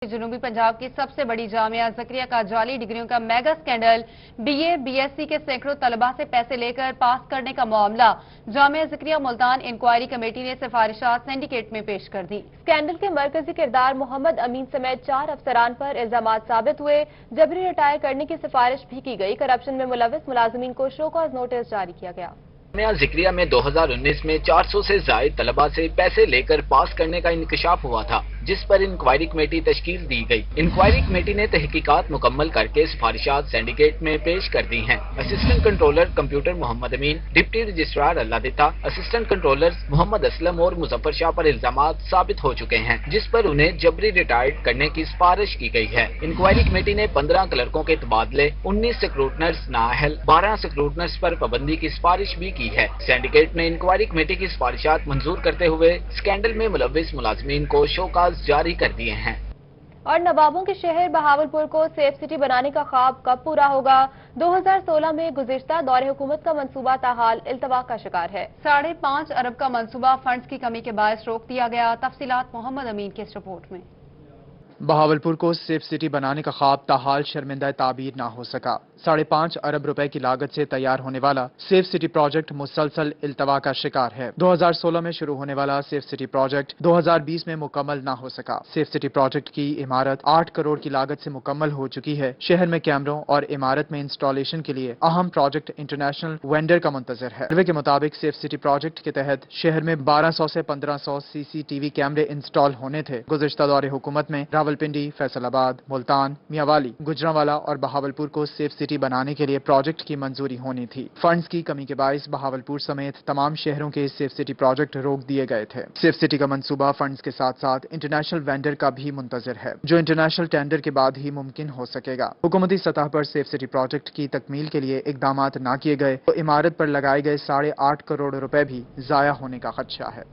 जनूबी पंजाब की सबसे बड़ी जामिया ज़करिया का जाली डिग्रियों का मेगा स्कैंडल। बीए बीएससी के सैकड़ों तलबा से पैसे लेकर पास करने का मामला। जामिया ज़करिया मुल्तान इंक्वायरी कमेटी ने सिफारिशात सिंडिकेट में पेश कर दी। स्कैंडल के मरकजी किरदार मोहम्मद अमीन समेत 4 अफसरान पर इल्जामात साबित हुए। जबरी रिटायर करने की सिफारिश भी की गई। करप्शन में मुलविस मुलाजिमीन को शो कॉज नोटिस जारी किया गया। जामिया ज़करिया में 2019 में 400 से ज़ायद तलबा से पैसे लेकर पास करने का इंकशाफ हुआ था, जिस पर इंक्वायरी कमेटी तश्कील दी गई। इंक्वायरी कमेटी ने तहकीकात मुकम्मल करके सिफारिशात सिंडिकेट में पेश कर दी हैं। Assistant controller computer Mohammad Amin, deputy registrar Alladitta, assistant controller Mohammad Aslam और मुजफ्फर शाह पर इल्जामात साबित हो चुके हैं, जिस पर उन्हें जबरी रिटायर्ड करने की सिफारिश की गई है। इंक्वायरी कमेटी ने 15 क्लर्कों के तबादले, 19 स्क्रूटनर्स नाअहल, 12 स्क्रूटनर्स पर पाबंदी की सिफारिश भी की है। सिंडिकेट ने इंक्वायरी कमेटी की सिफारिशात मंजूर करते हुए स्कैंडल में मुलविस मुलाजिमीन को शोकाज जारी कर दिए हैं। और नवाबों के शहर बहावलपुर को सेफ सिटी बनाने का ख्वाब कब पूरा होगा? 2016 में गुज़िश्ता दौरे हुकूमत का मंसूबा ताहाल इल्तवा का शिकार है। 5.5 अरब का मंसूबा फंड्स की कमी के बायस रोक दिया गया। तफसीलात मोहम्मद अमीन की इस रिपोर्ट में। बहावलपुर को सेफ सिटी बनाने का ख्वाब ताहाल शर्मिंदा ताबीर ना हो सका। 5.5 अरब रुपए की लागत से तैयार होने वाला सेफ सिटी प्रोजेक्ट मुसलसल इल्तवा का शिकार है। 2016 में शुरू होने वाला सेफ सिटी प्रोजेक्ट 2020 में मुकम्मल ना हो सका। सेफ सिटी प्रोजेक्ट की इमारत 8 करोड़ की लागत से मुकम्मल हो चुकी है। शहर में कैमरों और इमारत में इंस्टॉलेशन के लिए अहम प्रोजेक्ट इंटरनेशनल वेंडर का मुंतजर है। सर्वे के मुताबिक सेफ सिटी प्रोजेक्ट के तहत शहर में 1200 से 1500 CCTV कैमरे इंस्टॉल होने थे। गुज़िश्ता दौरे हुकूमत में रावलपिंडी, फैसलाबाद, मुल्तान, मियावाली, गुजरांवाला और बहावलपुर को सेफ सिटी बनाने के लिए प्रोजेक्ट की मंजूरी होनी थी। फंड्स की कमी के बायस बहावलपुर समेत तमाम शहरों के सेफ सिटी प्रोजेक्ट रोक दिए गए थे। सेफ सिटी का मंसूबा फंड्स के साथ साथ इंटरनेशनल वेंडर का भी मुंतजर है, जो इंटरनेशनल टेंडर के बाद ही मुमकिन हो सकेगा। हुकूमती सतह पर सेफ सिटी प्रोजेक्ट की तकमील के लिए इकदामात न किए गए तो इमारत पर लगाए गए 8.5 करोड़ रुपए भी जाया होने का खदशा है।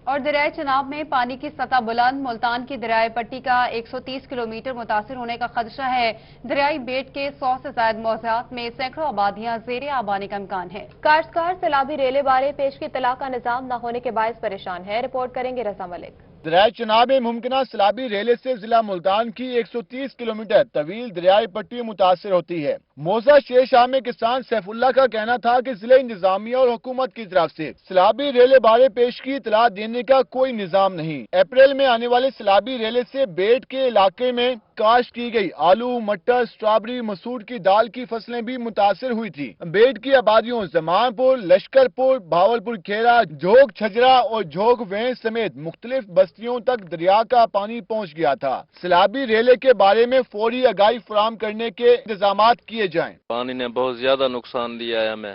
और दरियाए चनाब में पानी की सतह बुलंद। मुल्तान की दरियाई पट्टी का 130 किलोमीटर मुतासिर होने का खदशा है। दरियाई बेट के 100 से ज्यादा मौज़ात में सैकड़ों आबादियां ज़ेरे आबाने का इम्कान है। काश्तकार सैलाबी रेले बारे पेश की इत्तला का निजाम न होने के बायस परेशान है। रिपोर्ट करेंगे रजा मलिक। दरियाए चनाब में मुमकिन सैलाबी रेले से जिला मुल्तान की 130 किलोमीटर तवील दरियाई पट्टी मुतासिर होती है। मौजा शेर शाह में किसान सैफुल्ला का कहना था कि जिले इंतजामिया और हुकूमत की तरफ से सैलाबी रेले बारे पेश की इतला देने का कोई निजाम नहीं। अप्रैल में आने वाले सैलाबी रेले से बेट के इलाके में काश्त की गई आलू, मटर, स्ट्रॉबेरी, मसूर की दाल की फसलें भी मुतासिर हुई थी। बेट की आबादियों जमानपुर, लश्करपुर, भावलपुर खेरा, झोंक छजरा और झोंक वें समेत मुख्तलिफ बस्तियों तक दरिया का पानी पहुँच गया था। सैलाबी रेले के बारे में फौरी आगाही फराहम करने के इंतजाम किए जाएं। पानी ने बहुत ज्यादा नुकसान दिया है हमें।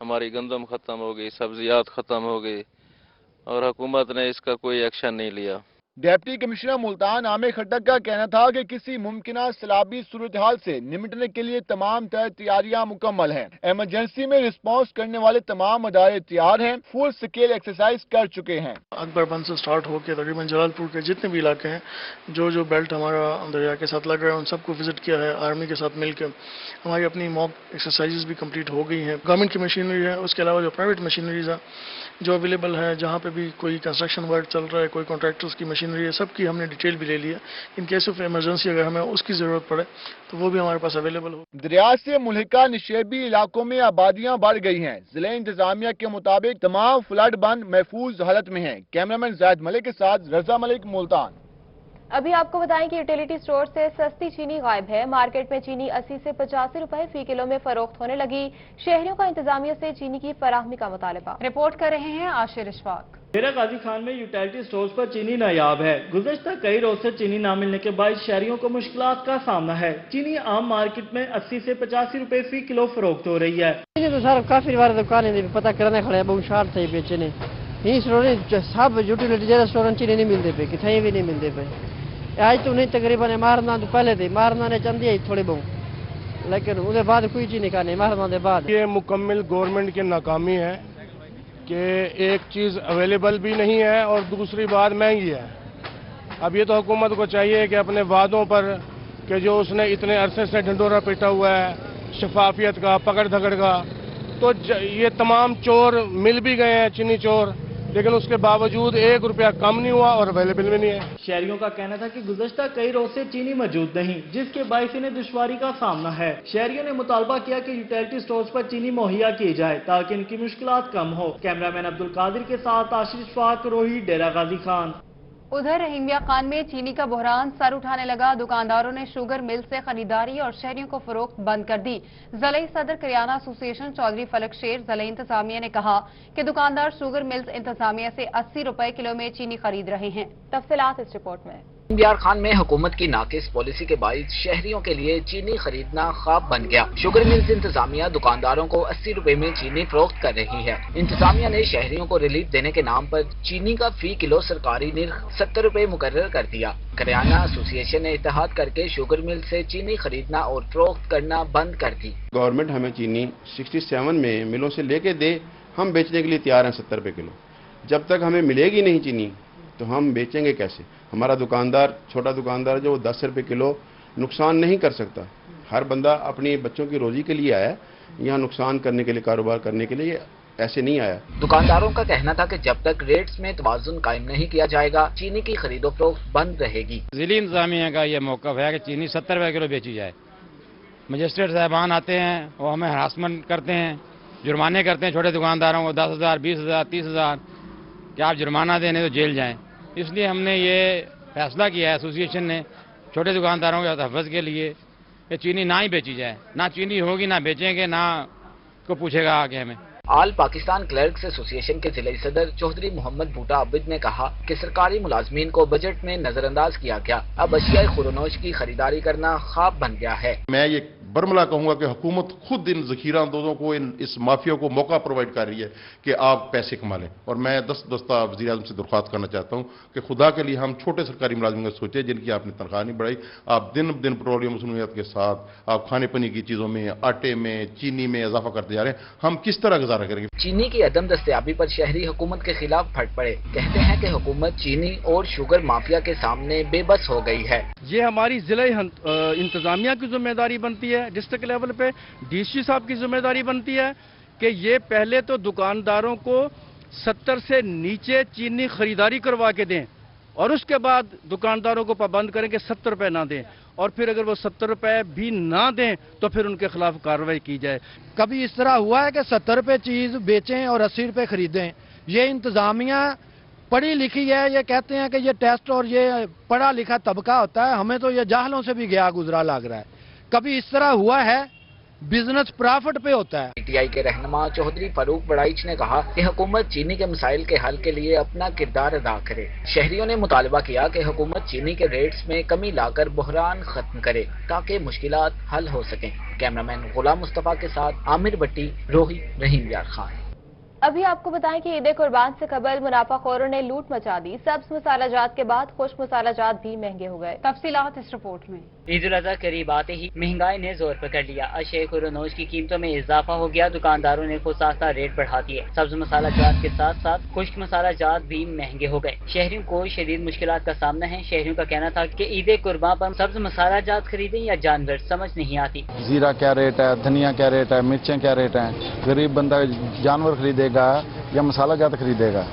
हमारी गंदम खत्म हो गई, सब्जियात खत्म हो गई और हुकूमत ने इसका कोई एक्शन नहीं लिया। डिप्टी कमिश्नर मुल्तान आमिर खट्टक का कहना था कि किसी मुमकिन सैलाबी सूरत हाल से निपटने के लिए तमाम तैयारियां मुकम्मल हैं। इमरजेंसी में रिस्पांस करने वाले तमाम अदारे तैयार हैं, फुल स्केल एक्सरसाइज कर चुके हैं। अकबर बंद से स्टार्ट होकर तकरीबन जलालपुर के जितने भी इलाके हैं, जो बेल्ट हमारा दरिया के साथ लग रहा है, उन सबको विजिट किया है। आर्मी के साथ मिलकर हमारी अपनी मॉक एक्सरसाइजेज भी कंप्लीट हो गई हैं। गवर्नमेंट की मशीनरी है, उसके अलावा जो प्राइवेट मशीनरीज है जो अवेलेबल है, जहाँ पे भी कोई कंस्ट्रक्शन वर्क चल रहा है, कोई कॉन्ट्रैक्टर्स की मशीनरी है, सबकी हमने डिटेल भी ले लिया। इन केस ऑफ इमरजेंसी अगर हमें उसकी जरूरत पड़े तो वो भी हमारे पास अवेलेबल हो। दरिया से मुल्हिका निशेबी इलाकों में आबादियां बढ़ गई हैं। जिले इंतजामिया के मुताबिक तमाम फ्लड बंद महफूज हालत में हैं। कैमरामैन जायद मलिक के साथ रजा मलिक, मुल्तान। अभी आपको बताएं कि यूटिलिटी स्टोर से सस्ती चीनी गायब है। मार्केट में चीनी 80 से 85 रुपए फी किलो में फरोख्त होने लगी। शहरियों का इंतजामिया से चीनी की फराहमी का मुतालबा। रिपोर्ट कर रहे हैं आशिर इशफाक। डेरा गाजी खान में यूटिलिटी स्टोर्स पर चीनी नायाब है। गुज़श्ता कई रोज से चीनी ना मिलने के बाद शहरियों को मुश्किलात का सामना है। चीनी आम मार्केट में 80 से 85 रुपए फी किलो फरोख्त हो रही है। तो सर काफी बार दुकानें पता करने खड़े बहुत शार्ट थे पे चीनी ही सब यूटिलिटी रेस्टोरेंट चीनी नहीं मिलते पे, कितने भी नहीं मिलते पे। आज तो नहीं तकरीबन मारना तो पहले थी, मारना ने चंदी आई थोड़ी बहुत, लेकिन उसके बाद कोई चीज नहीं नहीं मारना के बाद। ये मुकम्मल गवर्नमेंट की नाकामी है कि एक चीज़ अवेलेबल भी नहीं है और दूसरी बात महंगी है। अब ये तो हुकूमत को चाहिए कि अपने वादों पर कि जो उसने इतने अरसे से ढंढोरा पीटा हुआ है शफाफियत का, पकड़ धकड़ का, तो ये तमाम चोर मिल भी गए हैं, चीनी चोर, लेकिन उसके बावजूद 1 रुपया कम नहीं हुआ और अवेलेबल भी नहीं है। शहरियों का कहना था कि गुज़श्ता कई रोज से चीनी मौजूद नहीं, जिसके बायस इन्हें दुश्वारी का सामना है। शहरियों ने मुतालबा किया कि यूटिलिटी स्टोर्स पर चीनी मुहैया की जाए ताकि इनकी मुश्किलात कम हो। कैमरामैन अब्दुल कादिर के साथ आशीष फाक, रोही, डेरा गाजी खान। उधर रहीमिया खान में चीनी का बहरान सर उठाने लगा। दुकानदारों ने शुगर मिल से खरीदारी और शहरियों को फरोख्त बंद कर दी। ज़िला सदर करियाना एसोसिएशन चौधरी फलक शेर ज़िला इंतजामिया ने कहा कि दुकानदार शुगर मिल्स इंतजामिया से 80 रुपए किलो में चीनी खरीद रहे हैं। तफसीलात इस रिपोर्ट में। बिहार खान में हुकूमत की नाकिस पॉलिसी के बाइस शहरियों के लिए चीनी खरीदना ख्वाब बन गया। शुगर मिल्स इंतजामिया दुकानदारों को 80 रुपए में चीनी फरोख्त कर रही है। इंतजामिया ने शहरियों को रिलीफ देने के नाम पर चीनी का फी किलो सरकारी निर्ख 70 रुपए मुकर्रर कर दिया। करियाना एसोसिएशन ने इत्तेहाद करके शुगर मिल से चीनी खरीदना और फरोख्त करना बंद कर दी। गवर्नमेंट हमें चीनी 67 में मिलों से लेके दे, हम बेचने के लिए तैयार हैं 70 रुपए किलो। जब तक हमें मिलेगी नहीं चीनी तो हम बेचेंगे कैसे? हमारा दुकानदार, छोटा दुकानदार जो 10 रुपए किलो नुकसान नहीं कर सकता। हर बंदा अपनी बच्चों की रोजी के लिए आया, यहाँ नुकसान करने के लिए, कारोबार करने के लिए ऐसे नहीं आया। दुकानदारों का कहना था कि जब तक रेट्स में तवाज़ुन कायम नहीं किया जाएगा चीनी की खरीदो फरोख्त बंद रहेगी। ज़िली इंतजामिया का ये मौक़िफ़ है कि चीनी 70 रुपए किलो बेची जाए। मजिस्ट्रेट साहबान आते हैं, वो हमें हरासमेंट करते हैं, जुर्माने करते हैं छोटे दुकानदारों को 10,000, 20,000, 30,000 कि आप जुर्माना देने तो जेल जाएं। इसलिए हमने ये फैसला किया है एसोसिएशन ने छोटे दुकानदारों के तहफ़्फ़ुज़ के लिए कि चीनी ना ही बेची जाए। ना चीनी होगी ना बेचेंगे, ना को पूछेगा आगे हमें। आल पाकिस्तान क्लर्क्स एसोसिएशन के जिला सदर चौधरी मोहम्मद बूटा आबिद ने कहा कि सरकारी मुलाजमीन को बजट में नजरअंदाज किया गया। अब अशियाए खुरोनोश की खरीदारी करना ख्वाब बन गया है। मैं ये बरमला कहूंगा कि हुकूमत खुद इन जखीरा अंदोजों को, इस माफिया को मौका प्रोवाइड कर रही है कि आप पैसे कमा लें। और मैं दस्ता वज़ीर आज़म से दरख्वास्त करना चाहता हूं कि खुदा के लिए हम छोटे सरकारी मुलाजिमों को सोचें जिनकी आपने तनख्वाह नहीं बढ़ाई। आप दिन ब दिन पेट्रोलियम मसनूइयात के साथ आप खाने पीने की चीज़ों में, आटे में, चीनी में इजाफा करते जा रहे हैं। हम किस तरह गुजारा करेंगे? चीनी की अदम दस्तयाबी पर शहरी हुकूमत के खिलाफ फट पड़े। कहते हैं कि हुकूमत चीनी और शुगर माफिया के सामने बेबस हो गई है। ये हमारी जिला इंतजामिया की जिम्मेदारी बनती है, डिस्ट्रिक्ट लेवल पे डीसी साहब की जिम्मेदारी बनती है कि ये पहले तो दुकानदारों को 70 से नीचे चीनी खरीदारी करवा के दें और उसके बाद दुकानदारों को पाबंद करें कि 70 रुपए ना दें, और फिर अगर वो 70 रुपए भी ना दें तो फिर उनके खिलाफ कार्रवाई की जाए। कभी इस तरह हुआ है कि 70 रुपए चीज बेचें और 80 रुपए खरीदें? ये इंतजामिया पढ़ी लिखी है, ये कहते हैं कि ये टेस्ट और ये पढ़ा लिखा तबका होता है, हमें तो ये जाहलों से भी गया गुजरा लग रहा है। कभी इस तरह हुआ है? बिजनेस प्रॉफिट पे होता है। पीटीआई के रहनुमा चौधरी फारूक बड़ाइच ने कहा कि हुकूमत चीनी के मसाइल के हल के लिए अपना किरदार अदा करे। शहरियों ने मुतालबा किया कि हुकूमत चीनी के रेट्स में कमी लाकर बहरान खत्म करे ताकि मुश्किलात हल हो सकें। कैमरामैन गुलाम मुस्तफा के साथ आमिर भट्टी, रोही, रहीम यार खान। अभी आपको बताएं कि ईद कुर्बान से कबल मुनाफाखोरों ने लूट मचा दी। सब्ज मसाला जात के बाद खुश्क मसाला जात भी महंगे हो गए। तफसीलात इस रिपोर्ट में। ईद उल अज़हा करीब आते ही महंगाई ने जोर पकड़ लिया। अशिया खुरोनोश की कीमतों में इजाफा हो गया। दुकानदारों ने खुद सास्ता रेट बढ़ा दिए। सब्ज मसाला जात के साथ साथ खुश्क मसाला जात भी महंगे हो गए। शहरियों को शदीद मुश्किलात का सामना है। शहरियों का कहना था कि ईद कुर्बान पर सब्ज मसाला जात खरीदें या जानवर, समझ नहीं आती। जीरा क्या रेट है, धनिया क्या रेट है, मिर्चें क्या रेट है? गरीब बंदा जानवर खरीदेगा या मसाला जात खरीदेगा?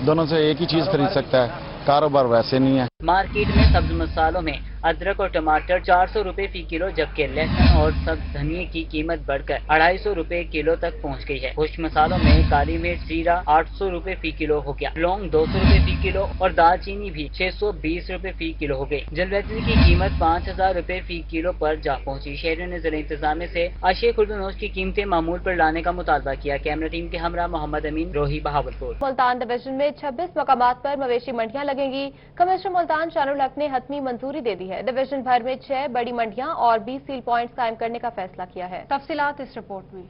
दोनों से एक ही चीज खरीद सकता है। कारोबार वैसे नहीं है। मार्केट में सब्ज मसालों में अदरक और टमाटर 400 रुपए फी किलो, जबकि लहसुन और सब्ज धनिये की कीमत बढ़कर 250 रुपए किलो तक पहुंच गई है। खुश्क मसालों में काली मिर्च, जीरा 800 रुपए फी किलो हो गया, लौंग 200 रुपए फी किलो और दालचीनी भी 620 रुपए फी किलो हो गई। जलवैतनी की कीमत 5000 रुपए फी किलो पर जा पहुंची। शहरियों ने जिला इंतजामिया से अशिया खुर्दनोश की कीमतें मामूल पर लाने का मुतालबा किया। कैमरा टीम के हमरा मोहम्मद अमीन, रोही, बहावलपुर। मुल्तान डिवीजन में 26 मकामात पर मवेशी मंडियां लगेंगी। कमिश्नर मुल्तान शानुल हक ने हतमी मंजूरी दे दी है। डिवीजन भर में 6 बड़ी मंडियां और 20 सील पॉइंट्स कायम करने का फैसला किया है। तफसीलात इस रिपोर्ट में।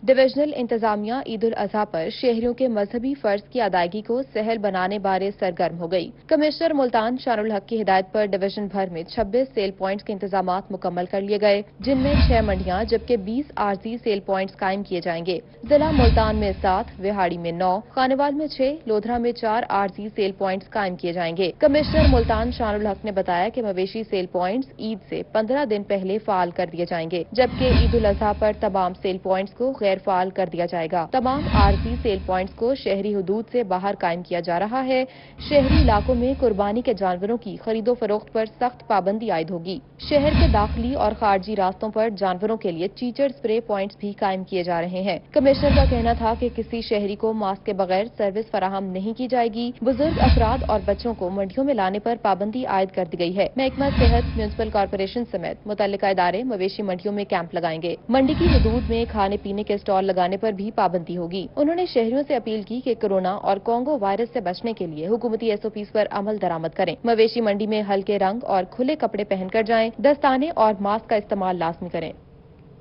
डिविजनल इंतजामिया ईद उल अजहा पर शहरियों के मजहबी फर्ज की अदायगी को सहल बनाने बारे सरगर्म हो गई। कमिश्नर मुल्तान शानुल हक की हिदायत पर डिवीजन भर में 26 सेल पॉइंट्स के इंतजामात मुकम्मल कर लिए गए, जिनमें 6 मंडियां जबकि 20 आरजी सेल पॉइंट्स कायम किए जाएंगे। जिला मुल्तान में 7, विहाड़ी में 9, खानेवाल में 6, लोधरा में 4 आरजी सेल पॉइंट्स कायम किए जाएंगे। कमिश्नर मुल्तान शानुल हक ने बताया कि मवेशी सेल पॉइंट्स ईद से 15 दिन पहले फाल कर दिए जाएंगे, जबकि ईद उल अजहा पर तमाम सेल पॉइंट्स को गैर फाल कर दिया जाएगा। तमाम आरजी सेल पॉइंट्स को शहरी हुदूद से बाहर कायम किया जा रहा है। शहरी इलाकों में कुर्बानी के जानवरों की खरीदो फरोख्त पर सख्त पाबंदी आयद होगी। शहर के दाखिली और खारजी रास्तों पर जानवरों के लिए चीचड़ स्प्रे पॉइंट्स भी कायम किए जा रहे हैं। कमिश्नर का कहना था कि किसी शहरी को मास्क के बगैर सर्विस फराहम नहीं की जाएगी। बुजुर्ग अफराद और बच्चों को मंडियों में लाने पर पाबंदी आयद कर दी गई है। महकमा सेहत, म्यूनिसिपल कॉर्पोरेशन समेत मुतल्लिका इदारे मवेशी मंडियों में कैंप लगाएंगे। मंडी की हदूद में खाने पीने के स्टॉल लगाने पर भी पाबंदी होगी। उन्होंने शहरियों से अपील की कि कोरोना और कोंगो वायरस से बचने के लिए हुकूमती SOPs पर अमल दरामद करें। मवेशी मंडी में हल्के रंग और खुले कपड़े पहनकर जाएं। दस्ताने और मास्क का इस्तेमाल लाजमी करें।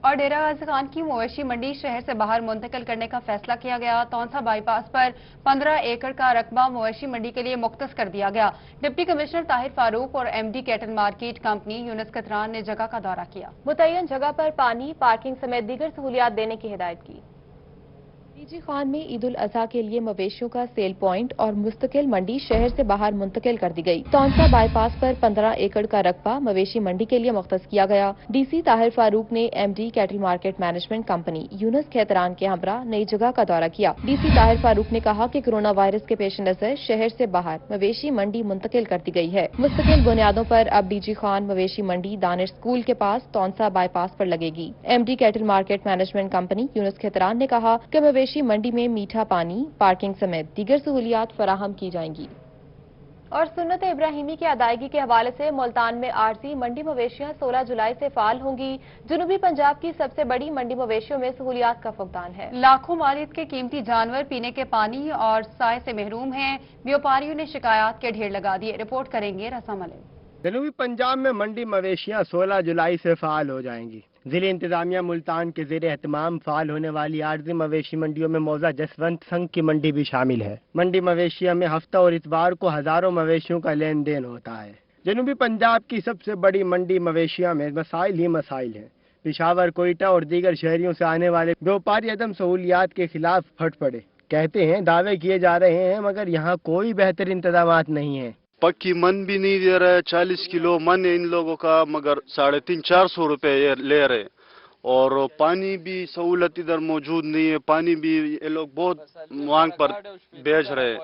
और डेरा गाजी खान की मवेशी मंडी शहर से बाहर मुंतकिल करने का फैसला किया गया। तौंसा बाईपास पर 15 एकड़ का रकबा मवेशी मंडी के लिए मुख्तस कर दिया गया। डिप्टी कमिश्नर ताहिर फारूक और MD cattle market company Younis Khatran ने जगह का दौरा किया। मुतय्यन जगह पर पानी, पार्किंग समेत दीगर सहूलियात देने की हिदायत की। डीजी खान में ईद उल अजहा के लिए मवेशियों का सेल पॉइंट और मुस्तकिल मंडी शहर से बाहर मुंतकिल कर दी गई। तौंसा बाईपास पर 15 एकड़ का रकबा मवेशी मंडी के लिए मुख्तस किया गया। DC ताहिर फारूक ने MD cattle market management company Younis Khatran के हमरा नई जगह का दौरा किया। DC ताहिर फारूक ने कहा कि कोरोना वायरस के पेश नजर शहर से बाहर मवेशी मंडी मुंतकिल कर दी गई है। मुस्तकिल बुनियादों पर अब डीजी खान मवेशी मंडी दानिश स्कूल के पास तौंसा बाईपास पर लगेगी। MD cattle market management company Younis Khatran ने कहा कि मवेशी मंडी में मीठा पानी, पार्किंग समेत दीगर सहूलियात फराहम की जाएंगी। और सुन्नत इब्राहिमी की अदायगी के हवाले से मुल्तान में आरजी मंडी मवेशियां 16 जुलाई से फाल होंगी। जनूबी पंजाब की सबसे बड़ी मंडी मवेशियों में सहूलियात का फुकदान है। लाखों मालियत के कीमती जानवर पीने के पानी और साए से महरूम हैं। व्यापारियों ने शिकायत के ढेर लगा दिए। रिपोर्ट करेंगे रसा मलिक। जनूबी पंजाब में मंडी मवेशियां 16 जुलाई से फाल हो जाएंगी। जिले इंतजामिया मुल्तान के ज़ेरे एहतमाम फाल होने वाली आरजी मवेशी मंडियों में मौजा जसवंत संघ की मंडी भी शामिल है। मंडी मवेशिया में हफ्ता और इतवार को हजारों मवेशियों का लेन देन होता है। जनूबी पंजाब की सबसे बड़ी मंडी मवेशिया में मसाइल ही मसाइल हैं। पिशावर, कोयटा और दीगर शहरियों से आने वाले व्यापारी अदम सहूलियात के खिलाफ फट पड़े। कहते हैं दावे किए जा रहे हैं मगर यहाँ कोई बेहतर इंतजामात नहीं है। पक्की मन भी नहीं दे रहा है, 40 किलो मन है इन लोगों का, मगर 350-400 रुपए ले रहे। और पानी भी सहूलत इधर मौजूद नहीं है, पानी भी ये लोग बहुत मांग पर बेच रहे।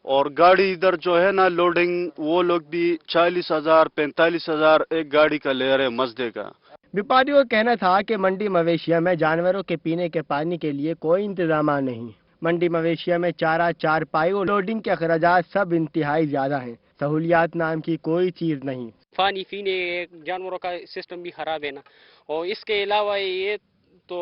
और गाड़ी इधर जो है ना लोडिंग, वो लोग भी 40,000 45,000 एक गाड़ी का ले रहे मजदे का। व्यापारियों का कहना था कि मंडी मवेशिया में जानवरों के पीने के पानी के लिए कोई इंतजाम नहीं। मंडी मवेशिया में चारा, चारपाई और लोडिंग के अखराजात सब इंतहाई ज्यादा हैं। सहूलियात नाम की कोई चीज नहीं। पानी पीने जानवरों का सिस्टम भी खराब है ना। और इसके अलावा ये तो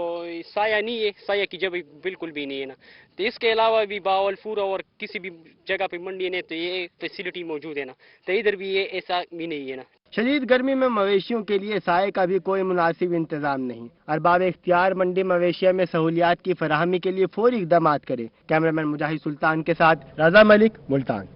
साया नहीं है, साया की जगह बिल्कुल भी नहीं है ना। तो इसके अलावा भी बावलपुर और किसी भी जगह पे मंडी ने तो ये फैसिलिटी मौजूद है ना। तो इधर भी ये ऐसा भी नहीं है ना। शदीद गर्मी में मवेशियों के लिए साए का भी कोई मुनासिब इंतजाम नहीं। अरबाब इख्तियार मंडी मवेशिया में सहूलियात की फराहमी के लिए फौरी इक़दामात करे। कैमरामैन मुजाहिद सुल्तान के साथ रजा मलिक, मुल्तान।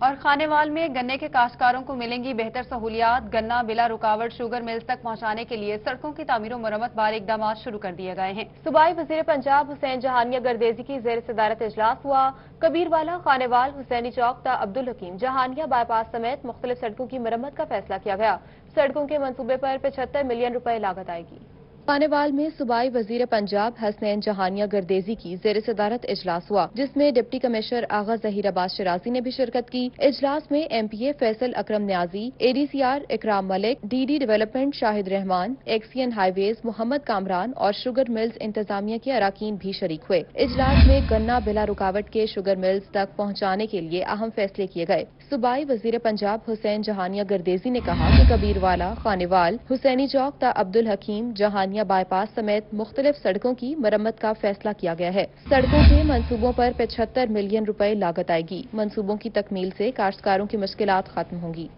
और खानेवाल में गन्ने के काश्तकारों को मिलेंगी बेहतर सहूलियात। गन्ना बिला रुकावट शुगर मिल्स तक पहुंचाने के लिए सड़कों की तामीर मरम्मत बारे इकदाम शुरू कर दिए गए हैं। सूबाई वजीर पंजाब हुसैन जहानिया गर्देजी की जेर सदारत इजलास हुआ। कबीरवाला, खानेवाल, हुसैनी चौक ता अब्दुल हकीम, जहानिया बाईपास समेत मुख्तलिफ सड़कों की मरम्मत का फैसला किया गया। सड़कों के मंसूबे पर 75 मिलियन रुपए लागत आएगी। खानेवाल में सूबाई वजीर पंजाब हुसैन जहानिया गर्देजी की जेर सदारत इजलास हुआ, जिसमें डिप्टी कमिश्नर आगा जहीर अब्बास शराजी ने भी शिरकत की। इजलास में MPA फैसल अकरम न्याजी, ADCR इकराम Malik, DD development Shahid Rahman, एक्सियन highways Mohammad Kamran और शुगर मिल्स इंतजामिया के अराकीन भी शरीक हुए। इजलास में गन्ना बिला रुकावट के शुगर मिल्स तक पहुँचाने के लिए अहम फैसले किए गए। सूबाई वजीर पंजाब हुसैन जहानिया गर्देजी ने कहा कि कबीरवाला, खानेवाल, हुसैनी चौक ता अब्दुल हकीम, जहानिया बाईपास समेत मुख्तलिफ सड़कों की मरम्मत का फैसला किया गया है। सड़कों के मंसूबों पर 75 मिलियन रुपए लागत आएगी। मंसूबों की तकमील से काश्तकारों की मुश्किलात खत्म होंगी।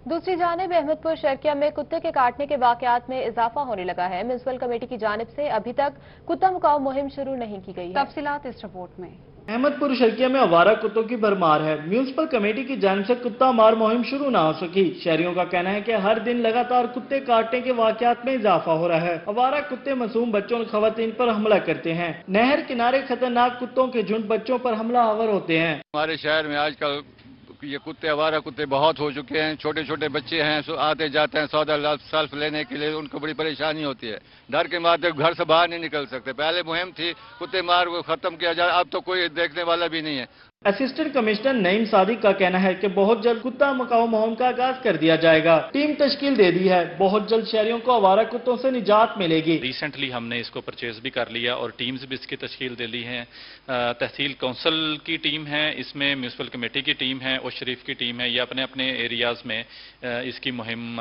दूसरी जानिब अहमदपुर शर्किया में कुत्ते के काटने के वाकयात में इजाफा होने लगा है। म्युनिसिपल कमेटी की जानिब से अभी तक कुत्ता मुकाव मुहिम शुरू नहीं की गई है। तफसीलात इस रिपोर्ट में। अहमदपुर शर्किया में आवारा कुत्तों की भरमार है। म्यूनिसिपल कमेटी की जानिब से कुत्ता मार मुहिम शुरू ना हो सकी। शहरियों का कहना है कि हर दिन लगातार कुत्ते काटने के वाकयात में इजाफा हो रहा है। आवारा कुत्ते मासूम बच्चों और खवातीन पर हमला करते हैं। नहर किनारे खतरनाक कुत्तों के झुंड बच्चों पर हमला आवर होते हैं। हमारे शहर में आजकल ये कुत्ते आवारा कुत्ते बहुत हो चुके हैं, छोटे छोटे बच्चे हैं, आते जाते हैं सौदा सल्फ लेने के लिए, उनको बड़ी परेशानी होती है। डर के मारे घर से बाहर नहीं निकल सकते। पहले मुहिम थी कुत्ते मार को खत्म किया जाए, अब तो कोई देखने वाला भी नहीं है। असिस्टेंट कमिश्नर नईम सादिक का कहना है कि बहुत जल्द कुत्ता मकाओ मुहिम का आगाज कर दिया जाएगा। टीम तश्कील दे दी है, बहुत जल्द शहरियों को आवारा कुत्तों से निजात मिलेगी। रिसेंटली हमने इसको परचेज भी कर लिया और टीम्स भी इसकी तश्कील दे ली है। तहसील काउंसिल की टीम है, इसमें म्यूनसिपल कमेटी की टीम है और शरीफ की टीम है। ये अपने अपने एरियाज में इसकी मुहिम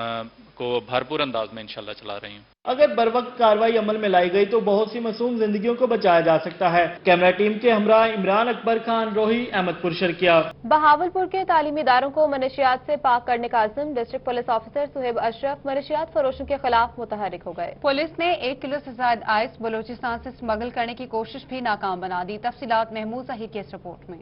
को भरपूर अंदाज में इंशाल्लाह चला रही हैं। अगर बर वक्त कार्रवाई अमल में लाई गई तो बहुत सी मासूम जिंदगियों को बचाया जा सकता है। कैमरा टीम के हमरा इमरान अकबर खान, रोही अहमदपुर शर्किया। बहावलपुर के तालीमी इदारों को मनशियात से पाक करने का अज़्म, district police officer Suhaib Ashraf मनशियात फरोशों के खिलाफ मुतहरिक हो गए। पुलिस ने 1 किलो से ज्यादा आइस बलूचिस्तान से स्मगल करने की कोशिश भी नाकाम बना दी। तफसीलात महमूद ज़हीर की इस रिपोर्ट में।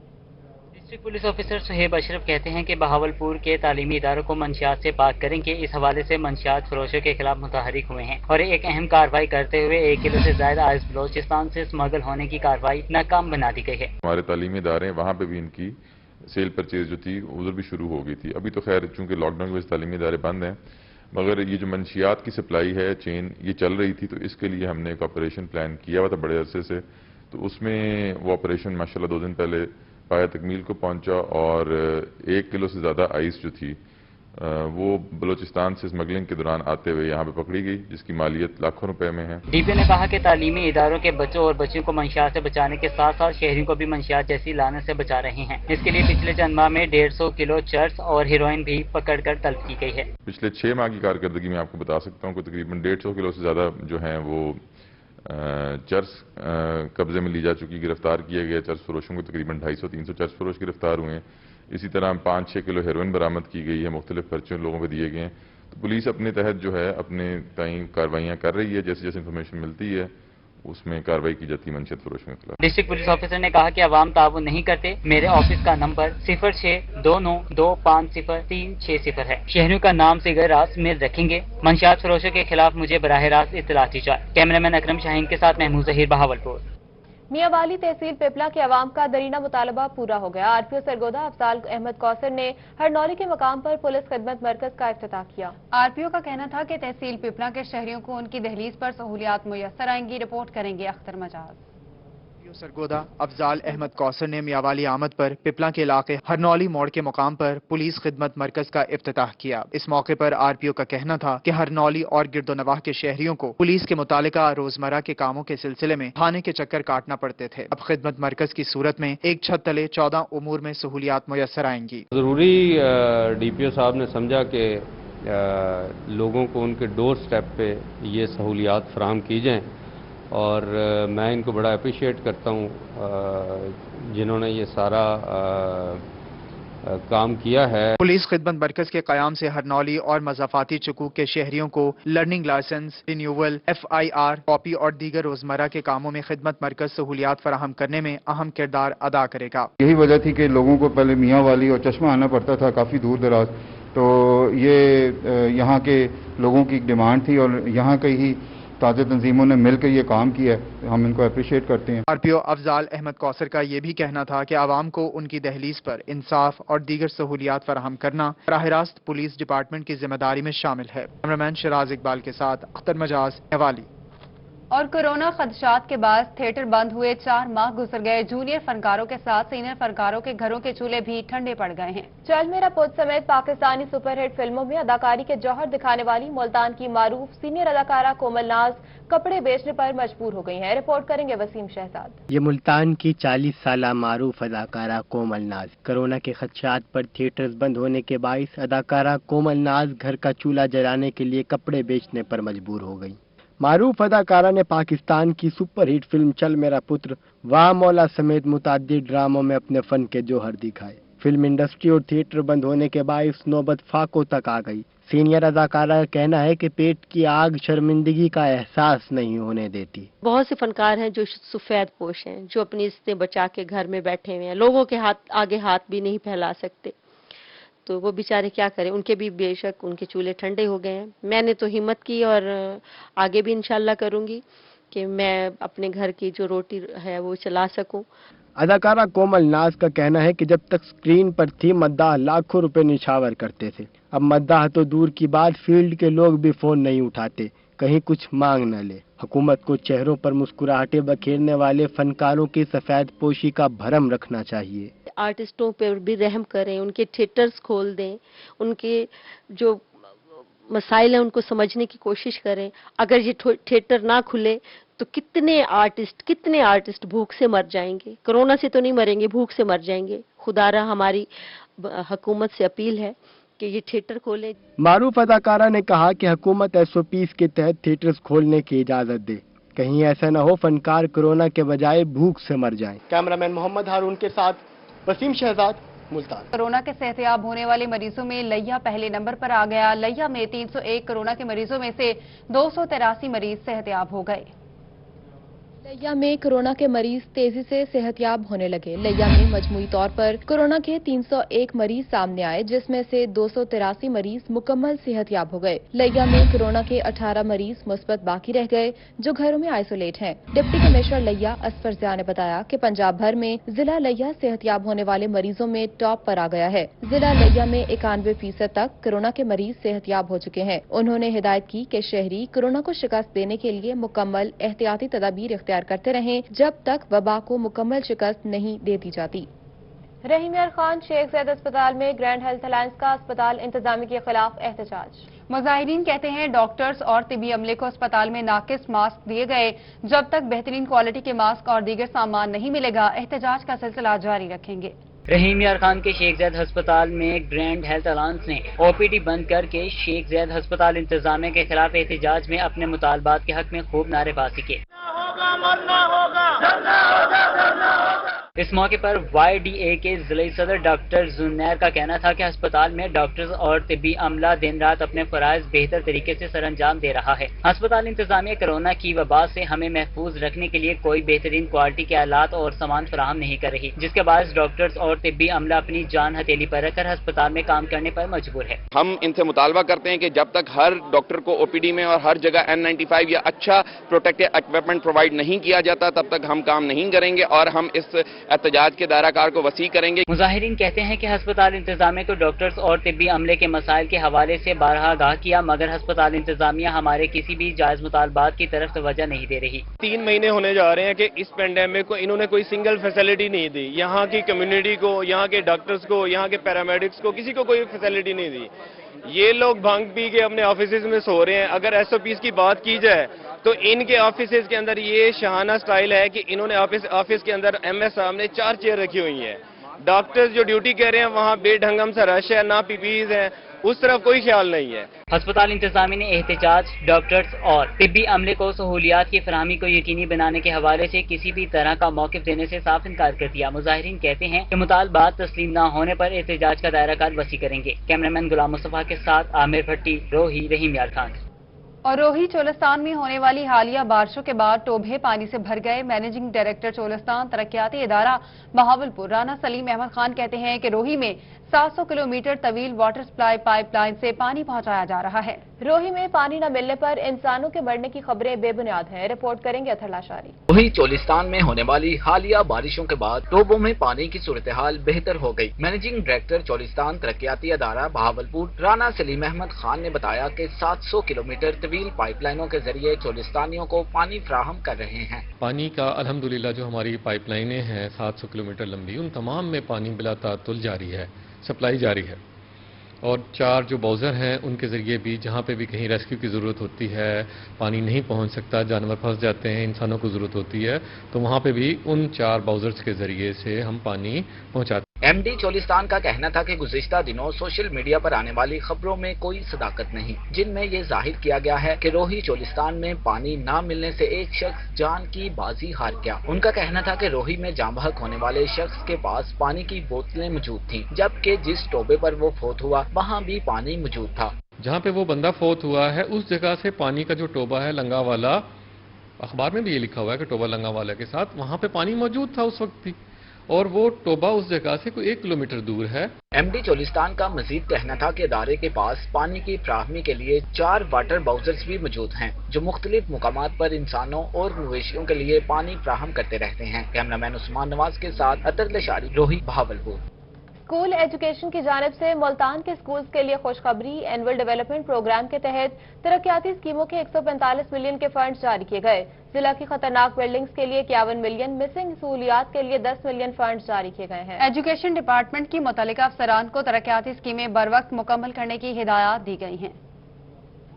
District police officer Suhaib Ashraf कहते हैं कि बहावलपुर के तालीमी इदारों को मंशियात से पाक करेंगे। इस हवाले से मंशियात फरोशों के खिलाफ मुतहरिक हुए हैं और एक अहम कार्रवाई करते हुए 1 किलो से ज्यादा आइस बलूचिस्तान से स्मगल होने की कार्रवाई नाकाम बना दी गई है। हमारे तालीमी इदारे वहाँ पे भी इनकी सेल परचेज जो थी उधर भी शुरू हो गई थी। अभी तो खैर चूंकि लॉकडाउन की वजह से तालीमी इदारे बंद हैं, मगर ये जो मंशियात की सप्लाई है चेन ये चल रही थी, तो इसके लिए हमने एक ऑपरेशन प्लान किया हुआ था बड़े अरसे से। तो उसमें वो ऑपरेशन माशाल्लाह 2 दिन पहले पाया तकमील को पहुंचा और 1 किलो से ज़्यादा आइस जो थी वो बलूचिस्तान से स्मगलिंग के दौरान आते हुए यहाँ पे पकड़ी गई, जिसकी मालियत लाखों रुपए में है। डीपीओ ने कहा कि तालीमी इदारों के बच्चों और बच्चियों को मंशियात से बचाने के साथ साथ शहरियों को भी मंशियात जैसी लानत से बचा रहे हैं। इसके लिए पिछले चंद माह में 150 किलो चर्स और हेरोइन भी पकड़कर तलब की गई है। पिछले 6 माह की कारकर्दगी में आपको बता सकता हूँ कि तकरीबन 150 किलो से ज़्यादा जो है वो चर्स कब्जे में ली जा चुकी, गिरफ्तार किए गए चर्स फरोशों को तकरीबन 250-300 चर्स फरोश गिरफ्तार हुए हैं। इसी तरह 5-6 किलो हेरोइन बरामद की गई है, मुख्तलिफ पर्चे लोगों को दिए गए हैं। तो पुलिस अपने तहत जो है अपने ताई कार्रवाइयाँ कर रही है, जैसे जैसे इन्फॉर्मेशन मिलती है उसमें कार्रवाई की जाती है मंशियात फरोशों के खिलाफ। डिस्ट्रिक्ट पुलिस ऑफिसर ने कहा कि अवाम ताउन नहीं करते। मेरे ऑफिस का नंबर 0629250360 है। शहरियों का नाम सिगर रास्त में रखेंगे। मंशियात फरोशों के खिलाफ मुझे बराह रास्त इत्तला दी जाए। कैमरामैन अकरम शाहीन के साथ महमूद ज़हीर, बहावलपुर। मियांवाली तहसील पिपला के अवाम का दरीना मुतालबा पूरा हो गया। आरपीओ सरगोदा अफजाल अहमद कौसर ने हरनौली के मकाम पर पुलिस खिदमत मरकज का इफ्तिताह किया। आरपीओ का कहना था कि तहसील पिपला के शहरियों को उनकी दहलीज पर सहूलियात मुयस्सर आएंगी। रिपोर्ट करेंगे अख्तर मजाज। सरगोदा अफजाल अहमद कौसर ने मियांवाली आमद पर पिपला के इलाके हरनौली मोड़ के मुकाम पर पुलिस खिदमत मरकज का इफ्तिताह किया। इस मौके पर आरपीओ का कहना था कि हरनौली और गिरदोनवाह के शहरियों को पुलिस के मुतालिका रोजमर्रा के कामों के सिलसिले में थाने के चक्कर काटना पड़ते थे। अब खिदमत मरकज की सूरत में एक छत तले 14 उमूर में सहूलियात मुयस्सर आएंगी। जरूरी डीपीओ साहब ने समझा कि लोगों को उनके डोर स्टेप पे ये सहूलियात फराहम की जाएं और मैं इनको बड़ा अप्रिशिएट करता हूँ जिन्होंने ये सारा काम किया है। पुलिस खिदमत मरकज के कयाम से हरनौली और मज़ाफाती चुकूक के शहरियों को learning licence, renewal, FIR copy और दीगर रोजमर्रा के कामों में खिदमत मरकज सहूलियात फराहम करने में अहम किरदार अदा करेगा। यही वजह थी कि लोगों को पहले मियांवाली और चश्मा आना पड़ता था काफ़ी दूर दराज, तो ये यहाँ के लोगों की डिमांड थी और यहाँ के ही ताज़ा तंजीमों ने मिलकर ये काम किया है, हम इनको अप्रिशिएट करते हैं। आरपीओ अफजाल अहमद कौसर का ये भी कहना था कि आवाम को उनकी दहलीज पर इंसाफ और दीगर सहूलियात फराहम करना बराह रास्त पुलिस डिपार्टमेंट की जिम्मेदारी में शामिल है। कैमरामैन शिराज इकबाल के साथ अख्तर मजाज, हवाली। और कोरोना खदशात के बाद थिएटर बंद हुए 4 माह गुजर गए। जूनियर फनकारों के साथ सीनियर फनकारों के घरों के चूल्हे भी ठंडे पड़ गए हैं। चल मेरा पुत समेत पाकिस्तानी सुपरहिट फिल्मों में अदाकारी के जौहर दिखाने वाली मुल्तान की मारूफ सीनियर अदाकारा कोमल नाज कपड़े बेचने पर मजबूर हो गई हैं। रिपोर्ट करेंगे वसीम शहजाद। ये मुल्तान की 40 साला मारूफ अदाकारा कोमल नाज कोरोना के खदशात पर थिएटर्स बंद होने के बाइस अदाकारा कोमल नाज घर का चूल्हा जलाने के लिए कपड़े बेचने पर मजबूर हो गई। मारूफ अदाकारा ने पाकिस्तान की सुपरहिट फिल्म चल मेरा पुत्र, वाह मौला समेत मुताद्दिद ड्रामों में अपने फन के जौहर दिखाए। फिल्म इंडस्ट्री और थिएटर बंद होने के बाइस नौबत फाकों तक आ गई। सीनियर अदाकारा का कहना है कि पेट की आग शर्मिंदगी का एहसास नहीं होने देती। बहुत से फनकार हैं जो सफेद पोश हैं, जो अपनी इज्जतें बचा के घर में बैठे हुए हैं, लोगों के आगे हाथ भी नहीं फैला सकते, तो वो बेचारे क्या करें। उनके भी बेशक उनके चूल्हे ठंडे हो गए हैं। मैंने तो हिम्मत की और आगे भी इंशाल्लाह करूंगी कि मैं अपने घर की जो रोटी है वो चला सकूं। अदाकारा कोमल नाज का कहना है कि जब तक स्क्रीन पर थी मद्दाह लाखों रुपए निछावर करते थे। अब मद्दाह तो दूर की बात, फील्ड के लोग भी फोन नहीं उठाते, कहीं कुछ मांग न ले। हुकूमत को चेहरों पर मुस्कुराहटें बखेरने वाले फनकारों की सफेद पोशी का भरम रखना चाहिए। आर्टिस्टों पर भी रहम करें, उनके थिएटर्स खोल दें, उनके जो मसाइल हैं उनको समझने की कोशिश करें। अगर ये थिएटर ना खुले तो कितने आर्टिस्ट भूख से मर जाएंगे। कोरोना से तो नहीं मरेंगे, भूख से मर जाएंगे। खुदारा हमारी हुकूमत से अपील है कि ये थिएटर खोले। मारूफ अदाकारा ने कहा कि हुकूमत SOPs के तहत थिएटर्स खोलने की इजाजत दे, कहीं ऐसा न हो फनकार कोरोना के बजाय भूख से मर जाएं। कैमरामैन मोहम्मद हारून के साथ वसीम शहजाद, मुल्तान। कोरोना के सेहतयाब होने वाले मरीजों में लैया पहले नंबर पर आ गया। लैया में 301 कोरोना के मरीजों में से 283 मरीज सेहतयाब हो गए। लैया में कोरोना के मरीज तेजी से सेहतयाब होने लगे। लैया में मजमूई तौर पर कोरोना के 301 मरीज सामने आए, जिसमें से 283 मरीज मुकम्मल सेहतयाब हो गए। लैया में कोरोना के 18 मरीज मुस्बत बाकी रह गए, जो घरों में आइसोलेट हैं। डिप्टी कमिश्नर लैया असफर ज़िया ने बताया कि पंजाब भर में जिला लैया सेहतयाब होने वाले मरीजों में टॉप पर आ गया है। जिला लैया में 91% तक कोरोना के मरीज सेहतयाब हो चुके हैं। उन्होंने हिदायत की कि शहरी कोरोना को शिकस्त देने के लिए मुकम्मल एहतियाती तदाबीर इख्तियार करते रहें, जब तक वबा को मुकम्मल शिकस्त नहीं दे दी जाती। रहीम यार खान शेख ज़ैद अस्पताल में ग्रैंड हेल्थ अलायंस का अस्पताल इंतजामी के खिलाफ एहतजाज। मुजाहिरीन कहते हैं डॉक्टर्स और तिबी अमले को अस्पताल में नाकिस मास्क दिए गए। जब तक बेहतरीन क्वालिटी के मास्क और दीगर सामान नहीं मिलेगा, एहतजाज का सिलसिला जारी रखेंगे। रहीम यार खान के शेख ज़ैद अस्पताल में ग्रैंड हेल्थ अलायंस ने OPD बंद करके शेख ज़ैद अस्पताल इंतजामिया के खिलाफ एहतजाज में अपने मुतालबात के हक में खूब नारेबाजी की। इस मौके पर YDA के जिले सदर डॉक्टर जुन्नैर का कहना था कि अस्पताल में डॉक्टर्स और तिब्बी अमला दिन रात अपने फराइज बेहतर तरीके से सरअंजाम दे रहा है। अस्पताल इंतजामिया कोरोना की वबा से हमें महफूज रखने के लिए कोई बेहतरीन क्वालिटी के आलात और सामान फराहम नहीं कर रही, जिसके बाद डॉक्टर्स और तिब्बी अमला अपनी जान हथेली पर रखकर अस्पताल में काम करने पर मजबूर है। हम इनसे मुतालबा करते हैं कि जब तक हर डॉक्टर को OPD में और हर जगह N95 या अच्छा प्रोटेक्टिव इक्विपमेंट प्रोवाइड नहीं किया जाता, तब तक हम काम नहीं करेंगे और हम इस एहतजाज के दायराकार को वसी करेंगे। मुजाहिरीन कहते हैं कि अस्पताल इंतजामिया को डॉक्टर्स और तिब्बी अमले के मसाइल के हवाले से बारहा आगाह किया, मगर अस्पताल इंतजामिया हमारे किसी भी जायज मुतालबात की तरफ तवज्जो नहीं दे रही। 3 महीने होने जा रहे हैं कि इस पेंडेमिक को इन्होंने कोई सिंगल फैसिलिटी नहीं दी। यहाँ की कम्युनिटी को, यहाँ के डॉक्टर्स को, यहाँ के पैरामेडिक्स को, किसी को कोई फैसिलिटी नहीं दी। ये लोग भांग पी के अपने ऑफिस में सो रहे हैं। अगर SOPs की बात की जाए तो इनके ऑफिस के अंदर ये शहाना स्टाइल है कि इन्होंने ऑफिस के अंदर MS साहब ने 4 चेयर रखी हुई हैं। डॉक्टर्स जो ड्यूटी कर रहे हैं वहाँ बेढंगम सा रश है, ना PPEs है, उस तरफ कोई ख्याल नहीं है। अस्पताल इंतजामिया ने एहतजाज डॉक्टर्स और तिब्बी अमले को सहूलियात की फराहमी को यकीनी बनाने के हवाले से किसी भी तरह का मौक़िफ़ देने से साफ इनकार कर दिया। मुजाहिरीन कहते हैं कि मुतालबात तस्लीम न होने पर एहतजाज का दायरा कार वसी करेंगे। कैमरामैन गुलाम मुस्तफा के साथ आमिर भट्टी, रोही, रहीम यार खान। और रोही चोलिस्तान में होने वाली हालिया बारिशों के बाद टोभे पानी से भर गए। मैनेजिंग डायरेक्टर चोलिस्तान तरक्याती इदारा बहावलपुर राना सलीम अहमद खान कहते हैं कि रोही में 700 किलोमीटर तवील वाटर सप्लाई पाइपलाइन से पानी पहुंचाया जा रहा है। रोही में पानी न मिलने पर इंसानों के मरने की खबरें बेबुनियाद हैं। रिपोर्ट करेंगे अथर लाशारी। रोही चोलिस्तान में होने वाली हालिया बारिशों के बाद टोबों में पानी की सूरत हाल बेहतर हो गई। मैनेजिंग डायरेक्टर चोलिस्तान तरक्याती अदारा बहावलपुर राना सलीम अहमद खान ने बताया कि 700 किलोमीटर तवील पाइपलाइनों के जरिए चोलिस्तानियों को पानी फराहम कर रहे हैं। पानी का अल्हम्दुलिल्लाह जो हमारी पाइपलाइनें हैं 700 किलोमीटर लंबी, उन तमाम में पानी बिला तातुल जारी है, सप्लाई जारी है। और 4 जो बाउज़र हैं उनके ज़रिए भी जहाँ पे भी कहीं रेस्क्यू की ज़रूरत होती है, पानी नहीं पहुँच सकता, जानवर फंस जाते हैं, इंसानों को ज़रूरत होती है, तो वहाँ पे भी उन 4 बाउज़र्स के ज़रिए से हम पानी पहुँचाते हैं। MD चोलिस्तान का कहना था कि गुज़िश्ता दिनों सोशल मीडिया पर आने वाली खबरों में कोई सदाकत नहीं, जिनमें ये जाहिर किया गया है कि रोही चोलिस्तान में पानी न मिलने से एक शख्स जान की बाजी हार गया। उनका कहना था कि रोही में जाँ बहक होने वाले शख्स के पास पानी की बोतलें मौजूद थीं, जबकि जिस टोबे पर वो फोत हुआ वहाँ भी पानी मौजूद था। जहाँ पे वो बंदा फोत हुआ है उस जगह से पानी का जो टोबा है लंगा वाला, अखबार में भी ये लिखा हुआ है कि टोबा लंगा वाला के साथ, वहाँ पे पानी मौजूद था उस वक्त भी। और वो टोबा उस जगह से कोई 1 किलोमीटर दूर है। MD चोलिस्तान का मजीद कहना था कि इदारे के पास पानी की फ्राहमी के लिए 4 वाटर बाउजर्स भी मौजूद हैं, जो मुख्तलिफ मुकामात पर इंसानों और मवेशियों के लिए पानी फ्राहम करते रहते हैं। कैमरामैन उस्मान नवाज के साथ अतर लशारी, रोही, बहावलपुर। स्कूल एजुकेशन की जानिब से मुल्तान के स्कूल्स के लिए खुशखबरी। एनुअल डेवलपमेंट प्रोग्राम के तहत तरक्याती स्कीमों के 145 मिलियन के फंड जारी किए गए। जिला की खतरनाक बिल्डिंग्स के लिए 51 मिलियन, मिसिंग सहूलियात के लिए 10 मिलियन फंड जारी किए गए हैं। एजुकेशन डिपार्टमेंट की मुतल्लिका अफसरान को तरक्याती स्कीमें बर वक्त मुकम्मल करने की हिदायत दी गई हैं।